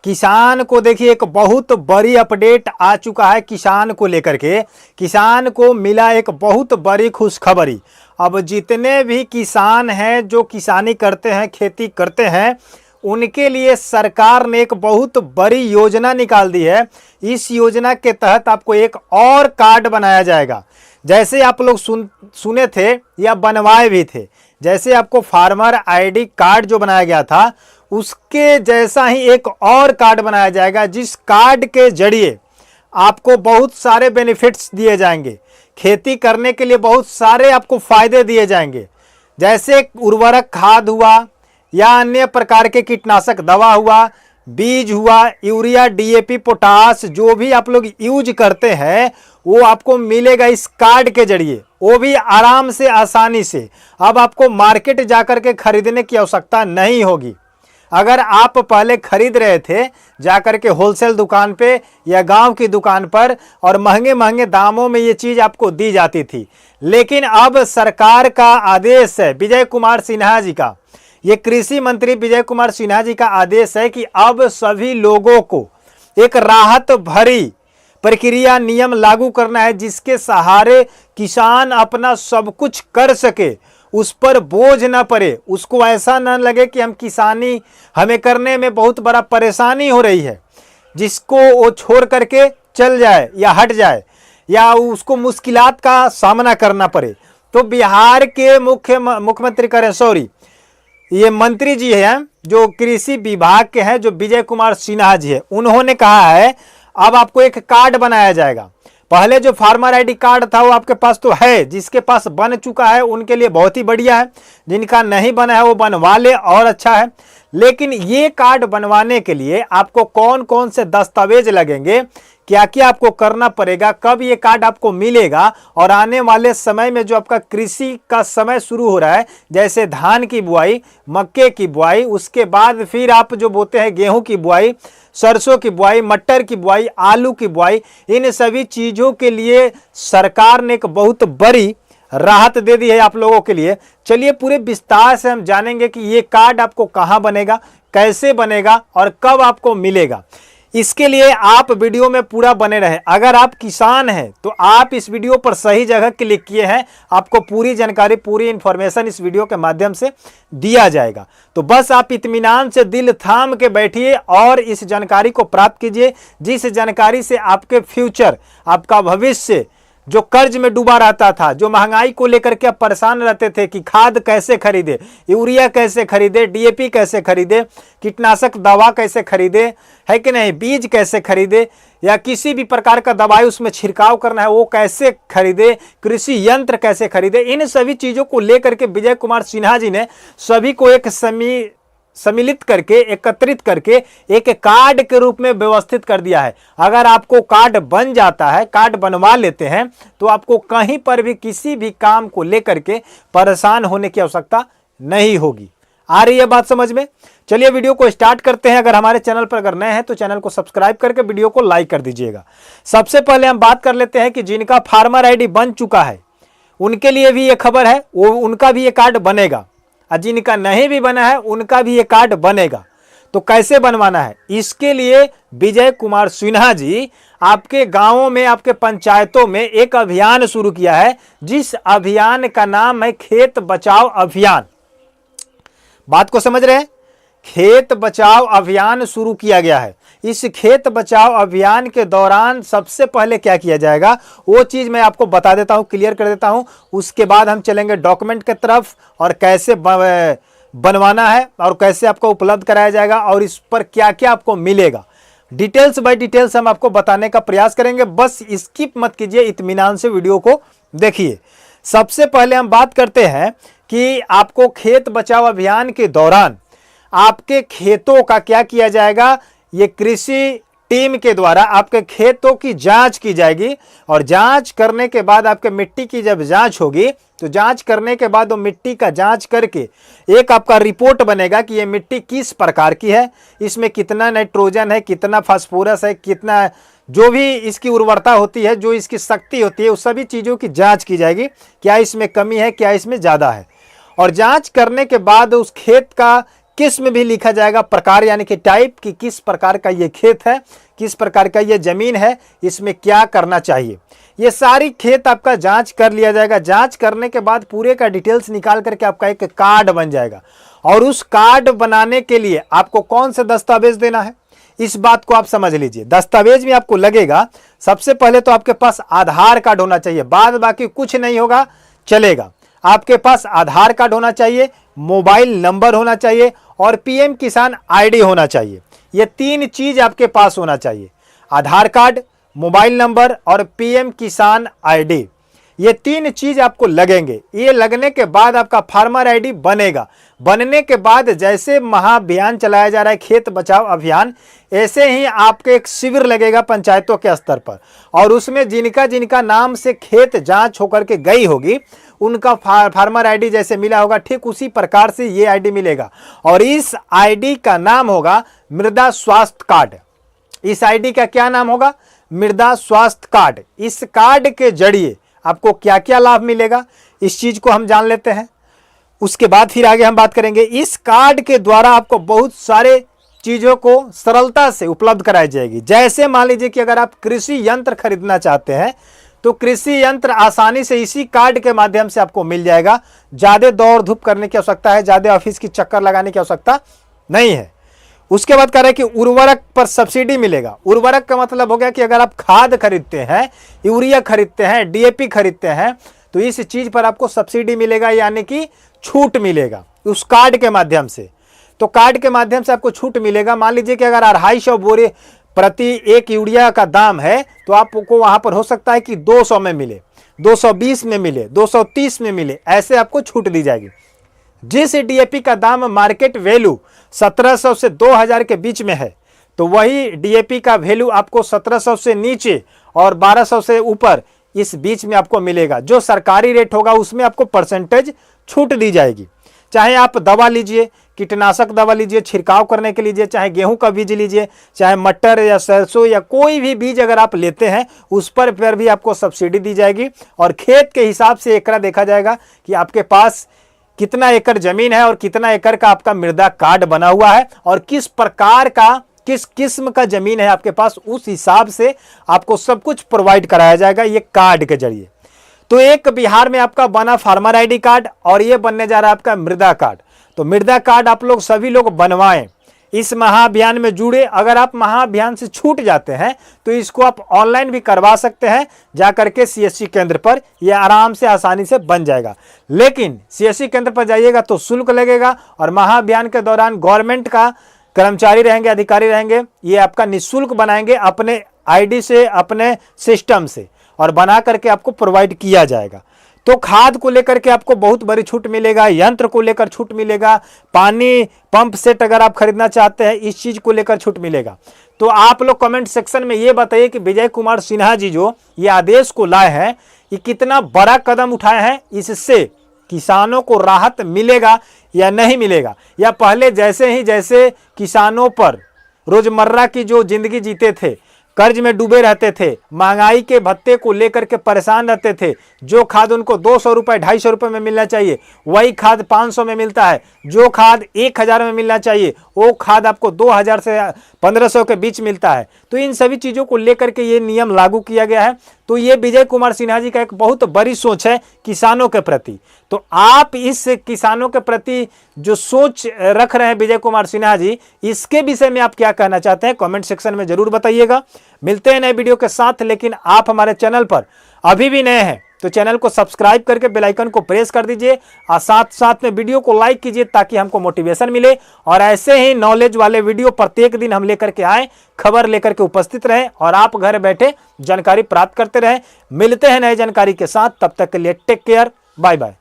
किसान को देखिए एक बहुत बड़ी अपडेट आ चुका है किसान को लेकर के। किसान को मिला एक बहुत बड़ी खुशखबरी। अब जितने भी किसान हैं जो किसानी करते हैं, खेती करते हैं, उनके लिए सरकार ने एक बहुत बड़ी योजना निकाल दी है। इस योजना के तहत आपको एक और कार्ड बनाया जाएगा। जैसे आप लोग सुने थे या बनवाए भी थे, जैसे आपको फार्मर आईडी कार्ड जो बनाया गया था उसके जैसा ही एक और कार्ड बनाया जाएगा, जिस कार्ड के जरिए आपको बहुत सारे बेनिफिट्स दिए जाएंगे। खेती करने के लिए बहुत सारे आपको फायदे दिए जाएंगे, जैसे उर्वरक खाद हुआ या अन्य प्रकार के कीटनाशक दवा हुआ, बीज हुआ, यूरिया, डीएपी, पोटास, जो भी आप लोग यूज करते हैं वो आपको मिलेगा इस कार्ड के जरिए, वो भी आराम से, आसानी से। अब आपको मार्केट जाकर के खरीदने की आवश्यकता नहीं होगी। अगर आप पहले खरीद रहे थे जाकर के होलसेल दुकान पे या गांव की दुकान पर और महंगे महंगे दामों में ये चीज़ आपको दी जाती थी, लेकिन अब सरकार का आदेश है, विजय कुमार सिन्हा जी का, ये कृषि मंत्री विजय कुमार सिन्हा जी का आदेश है कि अब सभी लोगों को एक राहत भरी प्रक्रिया नियम लागू करना है, जिसके सहारे किसान अपना सब कुछ कर सके, उस पर बोझ ना पड़े, उसको ऐसा ना लगे कि हम किसानी हमें करने में बहुत बड़ा परेशानी हो रही है, जिसको वो छोड़ करके चल जाए या हट जाए या उसको मुश्किलात का सामना करना पड़े। तो बिहार के मुख्यमंत्री ये मंत्री जी हैं जो कृषि विभाग के हैं, जो विजय कुमार सिन्हा जी है, उन्होंने कहा है अब आपको एक कार्ड बनाया जाएगा। पहले जो फार्मर आईडी कार्ड था वो आपके पास तो है, जिसके पास बन चुका है उनके लिए बहुत ही बढ़िया है, जिनका नहीं बना है वो बनवा ले और अच्छा है। लेकिन ये कार्ड बनवाने के लिए आपको कौन कौन से दस्तावेज लगेंगे, क्या क्या आपको करना पड़ेगा, कब ये कार्ड आपको मिलेगा, और आने वाले समय में जो आपका कृषि का समय शुरू हो रहा है, जैसे धान की बुआई, मक्के की बुआई, उसके बाद फिर आप जो बोते हैं गेहूं की बुआई, सरसों की बुआई, मटर की बुआई, आलू की बुआई, इन सभी चीज़ों के लिए सरकार ने एक बहुत बड़ी राहत दे दी है आप लोगों के लिए। चलिए पूरे विस्तार से हम जानेंगे कि ये कार्ड आपको कहाँ बनेगा, कैसे बनेगा और कब आपको मिलेगा। इसके लिए आप वीडियो में पूरा बने रहें। अगर आप किसान हैं तो आप इस वीडियो पर सही जगह क्लिक किए हैं, आपको पूरी जानकारी, पूरी इंफॉर्मेशन इस वीडियो के माध्यम से दिया जाएगा। तो बस आप इत्मीनान से दिल थाम के बैठिए और इस जानकारी को प्राप्त कीजिए, जिस जानकारी से आपके फ्यूचर, आपका भविष्य जो कर्ज में डूबा रहता था, जो महंगाई को लेकर के आप परेशान रहते थे कि खाद कैसे खरीदे, यूरिया कैसे खरीदे, डीएपी कैसे खरीदे, कीटनाशक दवा कैसे खरीदे, है कि नहीं, बीज कैसे खरीदे, या किसी भी प्रकार का दवाई उसमें छिड़काव करना है वो कैसे खरीदे, कृषि यंत्र कैसे खरीदे, इन सभी चीज़ों को लेकर के विजय कुमार सिन्हा जी ने सभी को एक सम्मिलित करके, एकत्रित करके एक कार्ड के रूप में व्यवस्थित कर दिया है। अगर आपको कार्ड बन जाता है, कार्ड बनवा लेते हैं, तो आपको कहीं पर भी किसी भी काम को लेकर के परेशान होने की आवश्यकता नहीं होगी। आ रही है बात समझ में? चलिए वीडियो को स्टार्ट करते हैं। अगर हमारे चैनल पर अगर नए हैं तो चैनल को सब्सक्राइब करके वीडियो को लाइक कर दीजिएगा। सबसे पहले हम बात कर लेते हैं कि जिनका फार्मर आईडी बन चुका है उनके लिए भी ये खबर है, वो उनका भी ये कार्ड बनेगा, और जिनका नहीं भी बना है उनका भी ये कार्ड बनेगा। तो कैसे बनवाना है, इसके लिए विजय कुमार सिन्हा जी आपके गांवों में, आपके पंचायतों में एक अभियान शुरू किया है, जिस अभियान का नाम है खेत बचाओ अभियान। बात को समझ रहे हैं? खेत बचाओ अभियान शुरू किया गया है। इस खेत बचाओ अभियान के दौरान सबसे पहले क्या किया जाएगा वो चीज़ मैं आपको बता देता हूं, क्लियर कर देता हूं। उसके बाद हम चलेंगे डॉक्यूमेंट की तरफ और कैसे बनवाना है और कैसे आपको उपलब्ध कराया जाएगा और इस पर क्या क्या आपको मिलेगा। डिटेल्स बाय डिटेल्स हम आपको बताने का प्रयास करेंगे, बस स्किप मत कीजिए, इत्मीनान से वीडियो को देखिए। सबसे पहले हम बात करते हैं कि आपको खेत बचाओ अभियान के दौरान आपके खेतों का क्या किया जाएगा। ये कृषि टीम के द्वारा आपके खेतों की जांच की जाएगी, और जांच करने के बाद आपके मिट्टी की जब जांच होगी तो जांच करने के बाद वो मिट्टी का जांच करके एक आपका रिपोर्ट बनेगा कि ये मिट्टी किस प्रकार की है, इसमें कितना नाइट्रोजन है, कितना फास्फोरस है, कितना जो भी इसकी उर्वरता होती है, जो इसकी शक्ति होती है, उस सभी चीज़ों की जाँच की जाएगी। क्या इसमें कमी है, क्या इसमें ज़्यादा है। और जाँच करने के बाद उस खेत का किस्म भी लिखा जाएगा, प्रकार यानी कि टाइप, कि किस प्रकार का ये खेत है, किस प्रकार का ये जमीन है, इसमें क्या करना चाहिए। ये सारी खेत आपका जांच कर लिया जाएगा। जांच करने के बाद पूरे का डिटेल्स निकाल करके आपका एक कार्ड बन जाएगा। और उस कार्ड बनाने के लिए आपको कौन से दस्तावेज देना है, इस बात को आप समझ लीजिए। दस्तावेज में आपको लगेगा, सबसे पहले तो आपके पास आधार कार्ड होना चाहिए, बाद बाकी कुछ नहीं होगा चलेगा। आपके पास आधार कार्ड होना चाहिए, मोबाइल नंबर होना चाहिए और पीएम किसान आईडी होना चाहिए। ये 3 चीज आपके पास होना चाहिए, आधार कार्ड, मोबाइल नंबर और पीएम किसान आईडी। ये 3 चीज आपको लगेंगे। ये लगने के बाद आपका फार्मर आईडी बनेगा। बनने के बाद जैसे महाअभियान चलाया जा रहा है खेत बचाओ अभियान, ऐसे ही आपके एक शिविर लगेगा पंचायतों के स्तर पर, और उसमें जिनका जिनका नाम से खेत जांच होकर के गई होगी उनका फार्मर आईडी जैसे मिला होगा, ठीक उसी प्रकार से ये आईडी मिलेगा। और इस आईडी का नाम होगा मृदा स्वास्थ्य कार्ड। इस आईडी का क्या नाम होगा? मृदा स्वास्थ्य कार्ड। इस कार्ड के जरिए आपको क्या क्या लाभ मिलेगा, इस चीज को हम जान लेते हैं। उसके बाद फिर आगे हम बात करेंगे। इस कार्ड के द्वारा आपको बहुत सारे चीजों को सरलता से उपलब्ध कराई जाएगी। जैसे मान लीजिए कि अगर आप कृषि यंत्र खरीदना चाहते हैं तो कृषि यंत्र आसानी से इसी कार्ड के माध्यम से आपको मिल जाएगा। ज्यादा दौड़ धूप करने की आवश्यकता है, ज्यादा ऑफिस की चक्कर लगाने की आवश्यकता नहीं है। उसके बाद कह रहे हैं कि उर्वरक पर सब्सिडी मिलेगा। उर्वरक का मतलब हो गया कि अगर आप खाद खरीदते हैं, यूरिया खरीदते हैं, डीएपी खरीदते हैं, तो इस चीज पर आपको सब्सिडी मिलेगा, यानी कि छूट मिलेगा उस कार्ड के माध्यम से। तो कार्ड के माध्यम से आपको छूट मिलेगा। मान लीजिए कि अगर 250 बोरे प्रति एक यूरिया का दाम है तो आपको वहां पर हो सकता है कि 200 में मिले, 220 में मिले, 230 में मिले, ऐसे आपको छूट दी जाएगी। जिस डीएपी का दाम मार्केट वैल्यू 1700 से 2000 के बीच में है, तो वही डीएपी का वैल्यू आपको 1700 से नीचे और 1200 से ऊपर इस बीच में आपको मिलेगा। जो सरकारी रेट होगा उसमें आपको परसेंटेज छूट दी जाएगी। चाहे आप दवा लीजिए, कीटनाशक दवा लीजिए, छिड़काव करने के लीजिए, चाहे गेहूं का बीज लीजिए, चाहे मटर या सरसों या कोई भी बीज अगर आप लेते हैं उस पर भी आपको सब्सिडी दी जाएगी। और खेत के हिसाब से एकड़ देखा जाएगा कि आपके पास कितना एकड़ जमीन है और कितना एकड़ का आपका मृदा कार्ड बना हुआ है और किस प्रकार का, किस किस्म का जमीन है आपके पास, उस हिसाब से आपको सब कुछ प्रोवाइड कराया जाएगा ये कार्ड के जरिए। तो एक बिहार में आपका बना फार्मर आईडी कार्ड और ये बनने जा रहा है आपका मृदा कार्ड। तो मृदा कार्ड आप लोग सभी लोग बनवाएं, इस महाअभियान में जुड़े। अगर आप महाअभियान से छूट जाते हैं तो इसको आप ऑनलाइन भी करवा सकते हैं, जाकर के सीएससी केंद्र पर, यह आराम से आसानी से बन जाएगा। लेकिन सीएससी केंद्र पर जाइएगा तो शुल्क लगेगा, और महाअभियान के दौरान गवर्नमेंट का कर्मचारी रहेंगे, अधिकारी रहेंगे, ये आपका निःशुल्क बनाएंगे अपने आईडी से, अपने सिस्टम से, और बना करके आपको प्रोवाइड किया जाएगा। तो खाद को लेकर के आपको बहुत बड़ी छूट मिलेगा, यंत्र को लेकर छूट मिलेगा, पानी पंप सेट अगर आप खरीदना चाहते हैं इस चीज को लेकर छूट मिलेगा। तो आप लोग कमेंट सेक्शन में ये बताइए कि विजय कुमार सिन्हा जी जो ये आदेश को लाए हैं, ये कितना बड़ा कदम उठाए हैं, इससे किसानों को राहत मिलेगा या नहीं मिलेगा, या पहले जैसे किसानों पर रोजमर्रा की जो जिंदगी जीते थे, कर्ज में डूबे रहते थे, महंगाई के भत्ते को लेकर के परेशान रहते थे, जो खाद उनको 200 रुपये 250 रुपये में मिलना चाहिए वही खाद 500 में मिलता है, जो खाद 1000 में मिलना चाहिए वो खाद आपको 2000 से 1500 के बीच मिलता है। तो इन सभी चीज़ों को लेकर के ये नियम लागू किया गया है। तो ये विजय कुमार सिन्हा जी का एक बहुत बड़ी सोच है किसानों के प्रति। तो आप इस किसानों के प्रति जो सोच रख रहे हैं विजय कुमार सिन्हा जी, इसके विषय में आप क्या कहना चाहते हैं कमेंट सेक्शन में जरूर बताइएगा। मिलते हैं नए वीडियो के साथ, लेकिन आप हमारे चैनल पर अभी भी नए हैं तो चैनल को सब्सक्राइब करके बेल आइकन को प्रेस कर दीजिए, और साथ साथ में वीडियो को लाइक कीजिए ताकि हमको मोटिवेशन मिले, और ऐसे ही नॉलेज वाले वीडियो प्रत्येक दिन हम लेकर के आए, खबर लेकर के उपस्थित रहें और आप घर बैठे जानकारी प्राप्त करते रहें। मिलते हैं नई जानकारी के साथ, तब तक के लिए टेक केयर, बाय बाय।